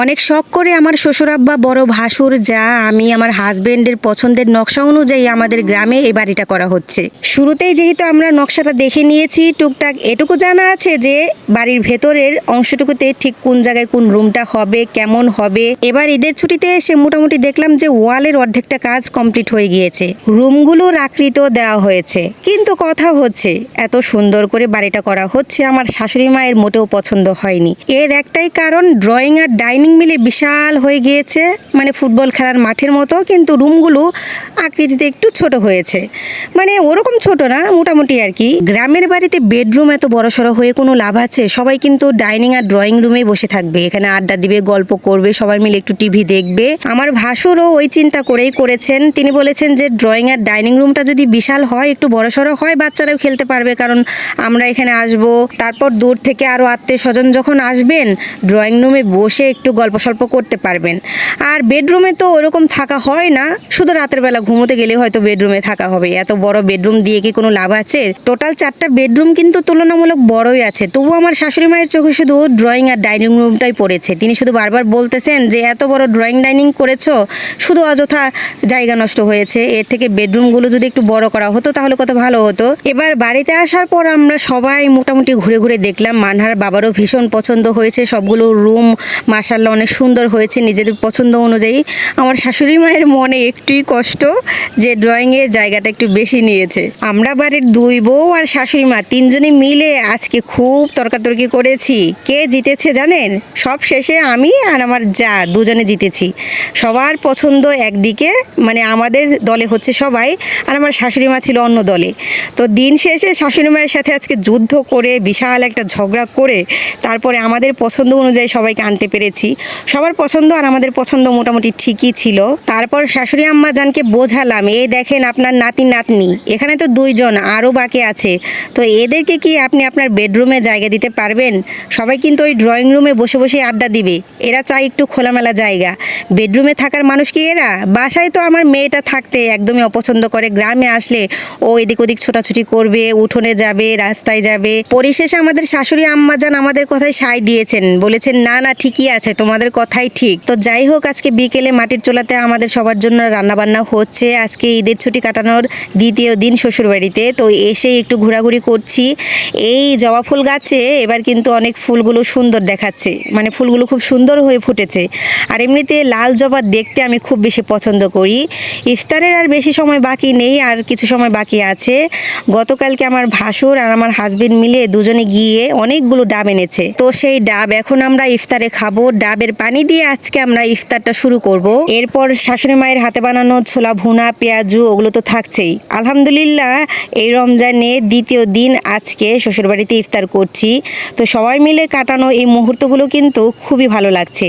অনেক শখ করে আমার শ্বশুরাব্বা বড় ভাসুর যা আমি আমার হাজবেন্ডের পছন্দের নকশা অনুযায়ী আমাদের গ্রামে এই বাড়িটা করা হচ্ছে। শুরুতেই যেহেতু আমরা নকশাটা দেখে নিয়েছি, টুকটাক এটুকু জানা আছে যে বাড়ির ভেতরের অংশটুকুতে ঠিক কোন জায়গায় কোন রুমটা হবে, কেমন হবে। এবার ঈদের ছুটিতে এসে মোটামুটি দেখলাম যে ওয়ালের অর্ধেকটা কাজ কমপ্লিট হয়ে গিয়েছে, রুমগুলোর আকৃতি দেওয়া হয়েছে। কিন্তু কথা হচ্ছে এত সুন্দর করে বাড়িটা করা হচ্ছে আমার শাশুড়ি মায়ের মোটেও পছন্দ হয়নি। এর একটাই কারণ, ড্রয়িং আর ডাইনিং মিলে বিশাল হয়ে গিয়েছে, মানে ফুটবল খেলার মাঠের মতো, কিন্তু রুমগুলো আকৃতিতে একটু ছোট হয়েছে। মানে ওরকম ছোট না, মোটামুটি আর কি। গ্রামের বাড়িতে বেডরুম এত বড়সড় হয়ে কোনো লাভ আছে? সবাই কিন্তু ডাইনিং আর ড্রয়িং রুমে বসে থাকবে, এখানে আড্ডা দিবে, গল্প করবে, সবাই মিলে একটু টিভি দেখবে। আমার ভাসুরও ওই চিন্তা করেই করেছেন। তিনি বলেছেন যে ড্রয়িং আর ডাইনিং রুমটা যদি বিশাল হয়, একটু বড়সড় হয়, বাচ্চারাও খেলতে পারবে, কারণ আমরা এখানে আসবো, তারপর দূর থেকে আরও আত্মীয় স্বজন যখন আসবেন ড্রয়িং রুমে বসে একটু গল্প সল্প করতে পারবেন। আর বেডরুমে তো ওরকম থাকা হয় না, শুধু রাতের বেলা ঘুমোতে গেলে হয়তো বেডরুমে থাকা হবে। এত বড় বেডরুম দিয়ে কি কোনো লাভ আছে? টোটাল 4টা বেডরুম কিন্তু তুলনামূলক বড়ই আছে, তবু আমার শাশুড়ি মায়ের চোখে শুধু ড্রয়িং আর ডাইনিং রুমটাই পড়েছে। তিনি শুধু বারবার বলতেছেন যে এত বড় ড্রয়িং ডাইনিং করেছো, শুধু অযথা জায়গা নষ্ট হয়েছে, এর থেকে বেডরুমগুলো যদি একটু বড় করা হতো তাহলে কত ভালো হতো। এবার বাড়িতে আসার পর আমরা সবাই মোটামুটি ঘুরে ঘুরে দেখলাম, মানহার বাবারও ভীষণ পছন্দ হয়েছে, সবগুলো রুম মাশাআল্লাহ অনেক সুন্দর হয়েছে নিজেদের পছন্দ অনুযায়ী। আমার শাশুড়ি মায়ের মনে একটুই কষ্ট যে ড্রয়িংয়ের জায়গাটা একটু বেশি নিয়েছে। আমরা বাড়ির 2 বউ আর শাশুড়ি মা 3জনই মিলে আজকে খুব তর্কাতর্কি করেছি। কে জিতেছে জানেন? সব শেষে আমি আর আমার যা দুজনে জিতেছি। সবার পছন্দ একদিকে, মানে আমাদের দলে হচ্ছে সবাই, আর আমার শাশুড়ি মা ছিল অন্য দলে। তো দিন শেষে শাশুড়ি মায়ের সাথে আজকে যুদ্ধ করে বিশাল একটা ঝগড়া করে তারপরে আমাদের পছন্দ অনুযায়ী সবাইকে আনতে পেরেছি। সবার পছন্দ আর আমাদের পছন্দ মোটামুটি ঠিকই ছিল। তারপর শাশুড়ি আম্মা জানকে বোঝালাম, এই দেখেন আপনার নাতি নাতনি, এখানে তো 2 জন আরও বাকি আছে, তো এদেরকে কি আপনি আপনার বেডরুমে জায়গা দিতে পারবেন? সবাই কিন্তু ওই ড্রয়িং রুমে বসে বসে আড্ডা দিবে, এরা চায় একটু খোলামেলা জায়গা। বেডরুমে থাকার মানুষ কি এরা? বাসায় তো আমার মেয়েটা থাকতে একদমই অপছন্দ করে, গ্রামে আসলে ও এদিক ওদিক ছোটাছুটি করবে, উঠোনে যাবে, রাস্তায় যাবে। পরিশেষে আমাদের শাশুড়ি আম্মা জান আমাদের কথায় সায় দিয়েছেন, বলেছেন না না ঠিকই আছে, তোমাদের কথাই ঠিক। তো যাই হোক, আজকে বিকেলে মাটির চুলাতে আমাদের সবার জন্য রান্নাবান্না হচ্ছে। আজকে ঈদের ছুটি কাটানোর 2য় দিন শ্বশুরবাড়িতে, তো এসে একটু ঘোরাঘুরি করছি। এই জবা ফুল গাছে এবার কিন্তু অনেক ফুলগুলো সুন্দর দেখাচ্ছে, মানে ফুলগুলো খুব সুন্দর হয়ে ফুটেছে। আর এমনিতে লাল জবা দেখতে আমি খুব বেশি পছন্দ করি। ইফতারের আর বেশি সময় বাকি নেই, আর কিছু সময় বাকি আছে। গতকালকে আমার ভাসুর আর আমার হাজবেন্ড মিলে দুজনে গিয়ে অনেকগুলো ডাব এনেছে, তো সেই ডাব এখন আমরা ইফতারে খাবো। ডাবের পানি দিয়ে আজকে আমরা ইফতারটা শুরু করব। এরপর শাশুড়ি মায়ের হাতে বানানো ছোলা ভুনা, পেঁয়াজু, ওগুলো তো থাকছেই। আলহামদুলিল্লাহ এই রমজানে 2য় দিন আজকে শ্বশুরবাড়িতে ইফতার করছি, তো সবাই মিলে কাটানো এই মুহূর্তগুলো কিন্তু খুবই ভালো লাগছে।